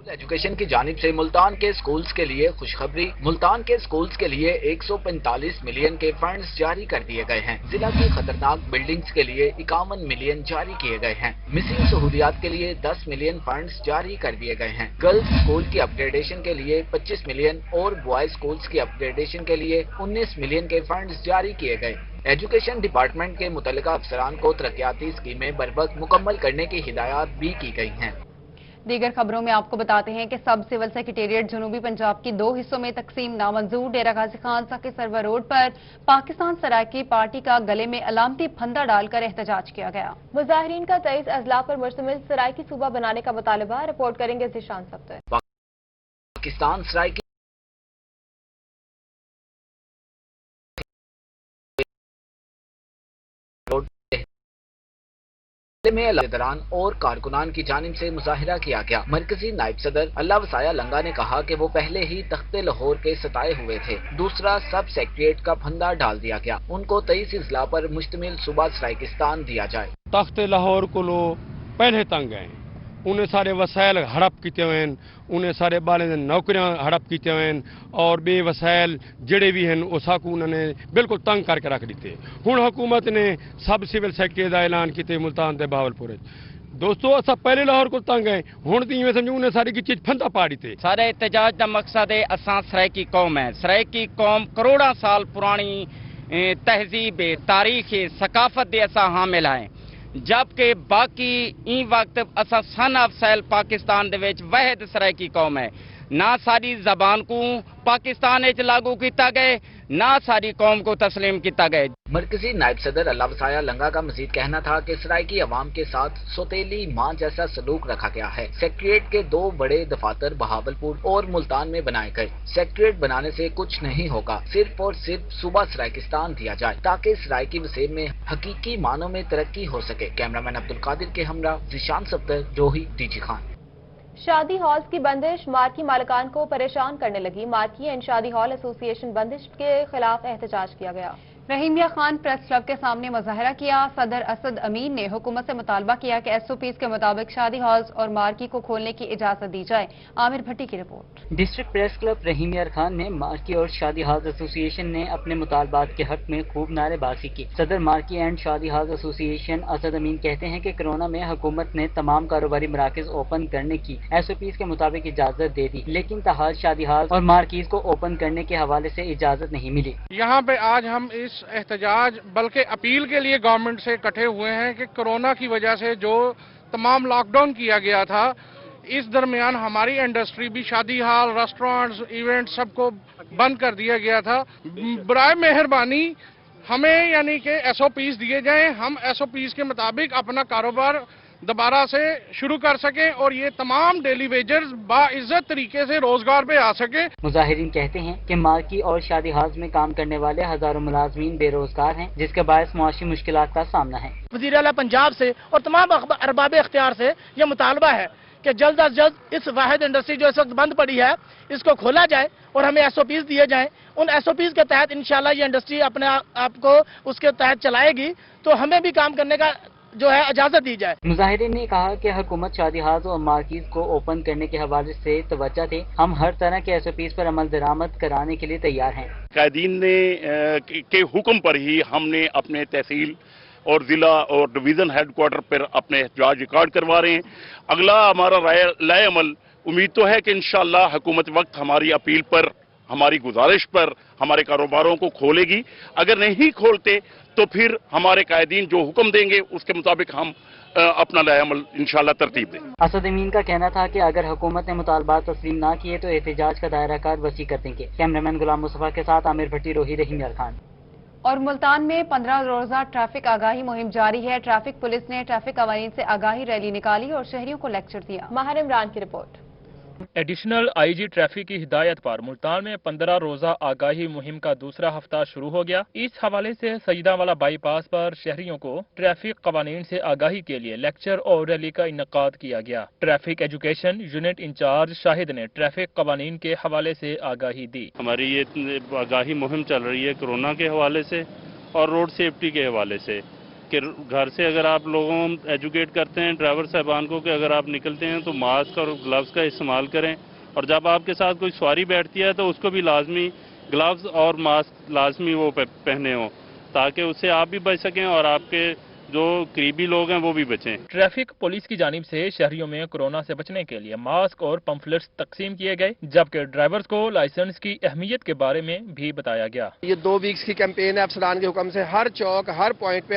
एजुकेशन की जानिब से मुल्तान के स्कूल्स के लिए खुशखबरी। मुल्तान के स्कूल्स के लिए 145 मिलियन के फंड्स जारी कर दिए गए हैं। जिला की खतरनाक बिल्डिंग्स के लिए 51 मिलियन जारी किए गए हैं। मिसिंग सहूलियात के लिए 10 मिलियन फंड्स जारी कर दिए गए हैं। गर्ल्स स्कूल की अपग्रेडेशन के लिए 25 मिलियन और बॉयज स्कूल्स की अपग्रेडेशन के लिए 19 मिलियन के फंड्स जारी किए गए। एजुकेशन डिपार्टमेंट के मुतल्लिका अफसरान को तरक्याती स्कीमें बर वक्त मुकम्मल करने की हिदायत भी की गई हैं। दीगर खबरों में आपको बताते हैं कि सब सिविल सेक्रेटेरिएट जनूबी पंजाब की 2 हिस्सों में तकसीम नामंजूर। डेरा गाजी खान सकी सरवर रोड पर पाकिस्तान सराइकी पार्टी का गले में अलामती फंदा डालकर एहतजाज किया गया। मुजाहिरीन का 23 अजला पर मुश्तमिल सराइकी सूबा बनाने का मुतालबा। रिपोर्ट करेंगे जिशान सफ्तर। पाकिस्तान सराइकी में दौरान और कारकुनान की जानिब से मुजाहिरा किया गया। मरकजी नायब सदर अल्लाह वसाया लंगा ने कहा कि वो पहले ही तख्ते लाहौर के सताए हुए थे। दूसरा, सब सेक्रेटेरिएट का फंदा डाल दिया गया। उनको 23 अजला पर मुश्तमिल सूबा सराइकिस्तान दिया जाए। तख्ते लाहौर को लो पहले तंग हैं, उन्हें सारे वसायल हड़प किए हुए हैं, उन्हें सारे बाले नौकरियां हड़प किए हुए हैं और बे वसायल जड़े भी हैं उसाकू उन्होंने बिल्कुल तंग करके रख दिते। हुण हुकूमत ने सब सिविल सेक्रेटरी का ऐलान किए मुल्तान ते बहावलपुर। दोस्तों असा पहले लाहौर को तंग है, हुण ती इवें समझो उन्हें सारी की चीज फंदा पा दी। सारे एहतजाज का मकसद है असा सराइकी कौम है। सराइकी कौम करोड़ा साल पुरानी तहजीब तारीख सकाफत दे असा हामिल है, जबकि बाकी ई वक्त असा सन अफसैल पाकिस्तान दे विच वहद सराइकी कौम है। ना सारी जबान को पाकिस्तान विच लागू किया गए, ना सारी कौम को तस्लीम किया गए। मरकजी नायब सदर अल्लाह वसाया लंगा का मजीद कहना था कि सराइकी अवाम के साथ सौतेली माँ जैसा सलूक रखा गया है। सेक्रेटेरिएट के 2 बड़े दफातर बहावलपुर और मुल्तान में बनाए गए। सेक्रेटेरिएट बनाने से कुछ नहीं होगा, सिर्फ और सिर्फ सूबा सराइकिस्तान दिया जाए ताकि सराइकी वसीम में हकीकी मानों में तरक्की हो सके। कैमरामैन अब्दुल कादिर के हमरा जिशान सफ्तर, रोही, डीजी खान। शादी हॉल्स की बंदिश मार्की मालिकान को परेशान करने लगी। मार्की एंड शादी हॉल एसोसिएशन बंदिश के खिलाफ एहतजाज किया गया। रहीमिया खान प्रेस क्लब के सामने मुजाहरा किया। सदर असद अमीन ने हुकूमत से मुतालबा किया कि SOPs के मुताबिक शादी हॉल्स और मार्की को खोलने की इजाजत दी जाए। आमिर भट्टी की report. District press club Rahim Yar Khan में मार्की और शादी हॉल्स एसोसिएशन ने अपने मुतालबात के हक में खूब नारेबाजी की। सदर मार्की एंड शादी हॉल्स एसोसिएशन असद अमीन कहते हैं कि कोरोना में हुकूमत ने तमाम कारोबारी मराकज ओपन करने की SOPs के मुताबिक इजाजत दे दी, लेकिन ताहाल शादी हॉल्स और मार्कीज को ओपन करने के हवाले से इजाजत नहीं मिली। यहाँ पे आज हम इस एहतजाज बल्कि अपील के लिए गवर्नमेंट से इकट्ठे हुए हैं कि कोरोना की वजह से जो तमाम लॉकडाउन किया गया था, इस दरमियान हमारी इंडस्ट्री भी शादी हॉल, रेस्टोरेंट्स, इवेंट सबको बंद कर दिया गया था। बराए मेहरबानी हमें यानी कि SOPs दिए जाएं, हम SOPs के मुताबिक अपना कारोबार दोबारा से शुरू कर सकें और ये तमाम डेली वेजर्स बाइज्जत तरीके से रोजगार पे आ सके। मुजाहिरीन कहते हैं कि मार्की और शादी हाउस में काम करने वाले हजारों मुलाजमीन बेरोजगार हैं, जिसके बायस मुआशी मुश्किलात का सामना है। वज़ीर आला पंजाब से और तमाम अरबाब इख्तियार से ये मुतालबा है कि जल्द अज जल्द इस वाहिद इंडस्ट्री जो इस वक्त बंद पड़ी है इसको खोला जाए और हमें SOPs दिए जाएं। उन SOPs के तहत इंशाल्लाह ये इंडस्ट्री अपने आप को उसके तहत चलाएगी तो हमें भी काम करने का जो है इजाजत दी जाए। मुजाहिरीन ने कहा कि हुकूमत शादी हाउस और मार्कीज को ओपन करने के हवाले से तवज्जो थे। हम हर तरह के SOPs पर अमल दरामद कराने के लिए तैयार हैं। कायदीन ने के हुक्म पर ही हमने अपने तहसील और जिला और डिवीजन हेडक्वार्टर पर अपने एहतजाज रिकॉर्ड करवा रहे हैं। अगला हमारा राय अमल उम्मीद तो है कि इंशाअल्लाह हुकूमत वक्त हमारी अपील पर, हमारी गुजारिश पर हमारे कारोबारों को खोलेगी। अगर नहीं खोलते तो फिर हमारे कायदीन जो हुक्म देंगे उसके मुताबिक हम अपना लाए अमल इंशाअल्लाह तरतीब दें। असद अमीन का कहना था कि अगर हुकूमत ने मुतालबात तस्लीम ना किए तो एहतजाज का दायरा कार वसी कर देंगे। कैमरामैन गुलाम मुस्तफा के साथ आमिर भट्टी, रोही, रहीमिया खान। और मुल्तान में 15 रोजा ट्रैफिक आगाही मुहिम जारी है। ट्रैफिक पुलिस ने ट्रैफिक कवानीन से आगाही रैली निकाली और शहरियों को लेक्चर दिया। माहिर इमरान की रिपोर्ट। एडिशनल आईजी ट्रैफिक की हिदायत पर मुल्तान में 15 रोजा आगाही मुहिम का दूसरा हफ्ता शुरू हो गया। इस हवाले से सईदावाला बाईपास पर शहरियों को ट्रैफिक कवानीन से आगाही के लिए लेक्चर और रैली का इनेकाद किया गया। Traffic education unit in charge Shahid ने ट्रैफिक कवानीन के हवाले से आगाही दी। हमारी ये आगाही मुहिम चल रही है कोरोना के हवाले से और रोड सेफ्टी के हवाले से कि घर से अगर आप लोगों को एजुकेट करते हैं ड्राइवर साहबान को कि अगर आप निकलते हैं तो मास्क और ग्लव्स का इस्तेमाल करें, और जब आपके साथ कोई सवारी बैठती है तो उसको भी लाजमी ग्लव्स और मास्क लाजमी वो पहने हो ताकि उससे आप भी बच सकें और आपके जो करीबी लोग हैं वो भी बचें। ट्रैफिक पुलिस की जानिब से शहरियों में कोरोना से बचने के लिए मास्क और पंफलेट्स तकसीम किए गए, जबकि ड्राइवर्स को लाइसेंस की अहमियत के बारे में भी बताया गया। ये 2 वीक्स की कैंपेन है। अफसरान के हुक्म से हर चौक हर पॉइंट पे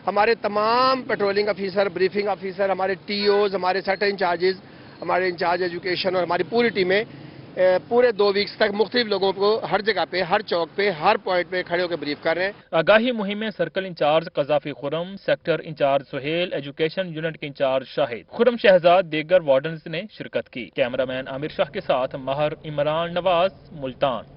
हमारे तमाम पेट्रोलिंग ऑफिसर, ब्रीफिंग ऑफिसर, हमारे टीओज, हमारे सेक्टर इंचार्जेस, हमारे इंचार्ज एजुकेशन और हमारी पूरी टीमें पूरे 2 वीक्स तक मुख्तलिफ लोगों को हर जगह पे, हर चौक पे, हर पॉइंट पे खड़े होकर ब्रीफ कर रहे हैं। आगाही मुहिम में circle in charge Qazafi Khurram, sector in charge Suhail, education unit के इंचार्ज शाहिद, खुरम शहजाद, दीगर वार्डन्स ने शिरकत की। कैमरामैन आमिर शाह के साथ माहिर इमरान नवाज, मुल्तान।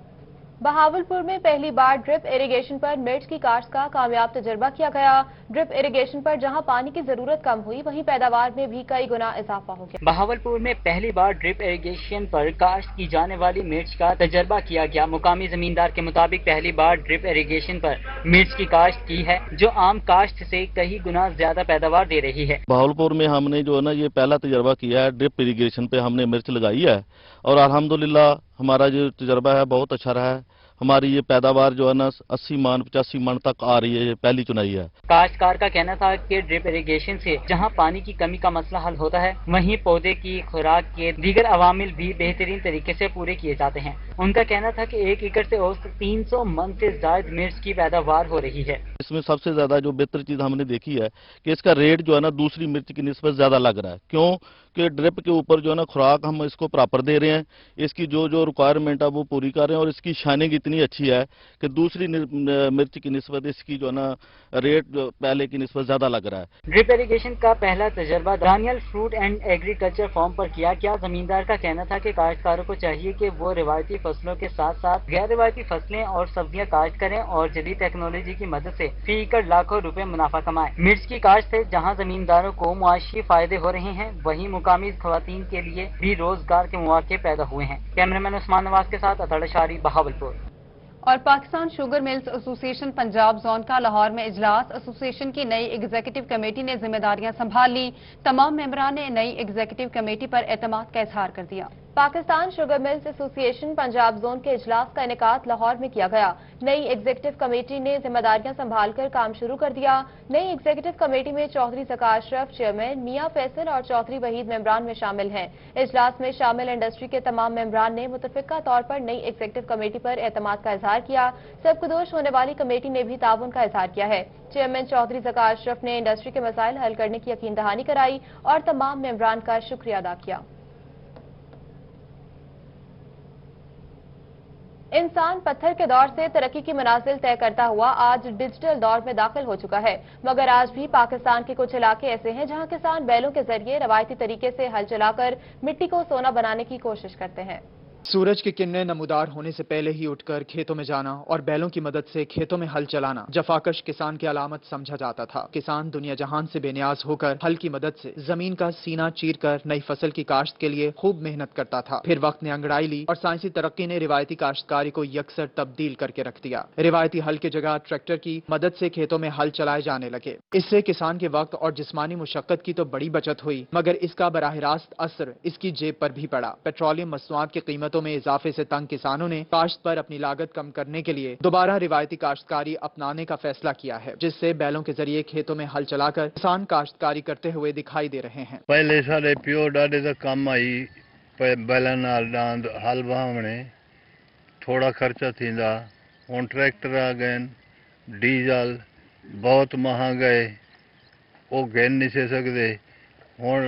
बहावलपुर में पहली बार ड्रिप इरिगेशन पर मिर्च की काश्त का कामयाब तजर्बा किया गया। ड्रिप इरिगेशन पर जहां पानी की जरूरत कम हुई, वहीं पैदावार में भी कई गुना इजाफा हो गया। बहावलपुर में पहली बार ड्रिप इरिगेशन पर काश्त की जाने वाली मिर्च का तजर्बा किया गया। मुकामी जमींदार के मुताबिक पहली बार ड्रिप इरिगेशन पर मिर्च की काश्त की है, जो आम काश्त से कई गुना ज्यादा पैदावार दे रही है। बहावलपुर में हमने जो है ना ये पहला तजर्बा किया है, ड्रिप इरिगेशन पे हमने मिर्च लगाई है और अल्हम्दुलिल्लाह हमारा जो तजर्बा है बहुत अच्छा रहा है। हमारी ये पैदावार जो है ना 80 मन 85 मन तक आ रही है। ये पहली चुनाई है। काश्तकार का कहना था कि ड्रिप इरिगेशन से जहां पानी की कमी का मसला हल होता है, वहीं पौधे की खुराक के दीगर अवामिल भी बेहतरीन तरीके से पूरे किए जाते हैं। उनका कहना था कि 1 एकड़ से औसत 300 मन से ज्यादा मिर्च की पैदावार हो रही है। इसमें सबसे ज्यादा जो बेहतर चीज हमने देखी है कि इसका रेट जो है ना दूसरी मिर्च की निस्बत ज्यादा लग रहा है। क्यों कि ड्रिप के ऊपर जो है ना खुराक हम इसको प्रॉपर दे रहे हैं, इसकी जो रिक्वायरमेंट है वो पूरी कर रहे हैं और इसकी शाइनिंग इतनी अच्छी है कि दूसरी मिर्च की निस्बत इसकी जो है ना रेट पहले की निस्बत ज्यादा लग रहा है। ड्रिप इरिगेशन का पहला तजर्बा Daniyal fruit and agriculture farm पर किया गया। जमींदार का कहना था कि काश्तकारों को चाहिए कि वो रिवायती फसलों के साथ साथ गैर रिवायती फसलें और सब्जियां काश्त करें और जदीद टेक्नोलॉजी की मदद से फी एकड़ लाखों रुपए मुनाफा कमाएं। मिर्च की काश्त से जहां जमींदारों को मुआशी फायदे हो रहे हैं, वहीं मुकामी खवातीन के लिए भी रोजगार के मौके पैदा हुए हैं। कैमरामैन उस्मान नवाज के साथ अतड़ शारी, बहावलपुर। और Pakistan sugar mills association Punjab zone का लाहौर में इजलास। एसोसिएशन की नई एग्जीक्यूटिव कमेटी ने जिम्मेदारियां संभाल ली। तमाम मेंबरान ने नई एग्जीक्यूटिव कमेटी पर एतमाद का इजहार कर दिया। Pakistan sugar mills association Punjab zone के इजलास का इनेकाद लाहौर में किया गया। नई एग्जीक्यूटिव कमेटी ने जिम्मेदारियां संभालकर काम शुरू कर दिया। नई एग्जीक्यूटिव कमेटी में चौधरी ज़का अशरफ चेयरमैन, मियां फैसल और चौधरी वहीद मेंबरान में शामिल हैं। इजलास में शामिल इंडस्ट्री के तमाम मेंबरान ने मुतफिका तौर पर नई एग्जीक्यूटिव कमेटी पर एतमाद का इजहार किया। सबकदोश होने वाली कमेटी ने भी ताउन का इजहार किया है। चेयरमैन चौधरी ज़का अशरफ ने इंडस्ट्री के मसाइल हल करने की यकीन दहानी कराई और तमाम मेंबरान का शुक्रिया अदा किया। इंसान पत्थर के दौर से तरक्की की मनाजिल तय करता हुआ आज डिजिटल दौर में दाखिल हो चुका है, मगर आज भी पाकिस्तान के कुछ इलाके ऐसे हैं जहां किसान बैलों के जरिए रवायती तरीके से हल चलाकर मिट्टी को सोना बनाने की कोशिश करते हैं। सूरज की किरणें नमूदार होने से पहले ही उठकर खेतों में जाना और बैलों की मदद से खेतों में हल चलाना जफाकश किसान की अलामत समझा जाता था। किसान दुनिया जहान से बेनियाज होकर हल की मदद से जमीन का सीना चीर कर नई फसल की काश्त के लिए खूब मेहनत करता था। फिर वक्त ने अंगड़ाई ली और साइंसी तरक्की ने रिवायती काश्तकारी को यकसर तब्दील करके रख दिया। रिवायती हल की जगह ट्रैक्टर की मदद से खेतों में हल चलाए जाने लगे। इससे किसान के वक्त और जिस्मानी मुशक्कत की तो बड़ी बचत हुई, मगर इसका बराह रास्त असर इसकी जेब पर भी पड़ा। पेट्रोलियम मसनूआत की कीमतों में इजाफे से तंग किसानों ने काश्त पर अपनी लागत कम करने के लिए दोबारा रिवायती काश्तकारी अपनाने का फैसला किया है, जिससे बैलों के जरिए खेतों में हल चलाकर किसान काश्तकारी करते हुए दिखाई दे रहे हैं। पहले सारे प्यो डाडे दा काम आई बैलां नाल डांद हल वाहने थोड़ा खर्चा थींदा। हुण ट्रैक्टर आ गए, डीजल बहुत महंगा है, वो गिन नहीं से सकते। ਹੁਣ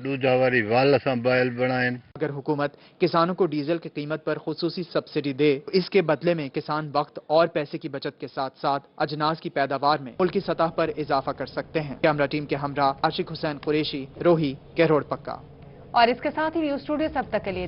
ਦੂਜਾ ਵਾਰੀ ਵੱਲ ਅਸਾਂ बैल बनाए। अगर हुकूमत किसानों को डीजल की कीमत पर खुसूसी सब्सिडी दे, इसके बदले में किसान वक्त और पैसे की बचत के साथ साथ अजनास की पैदावार में मुल्की सतह पर इजाफा कर सकते हैं। कैमरा टीम के हमरा आशिक हुसैन कुरैशी, रोही, केरोड़ पक्का। और इसके साथ ही न्यूज स्टूडियो से अब तक के लिए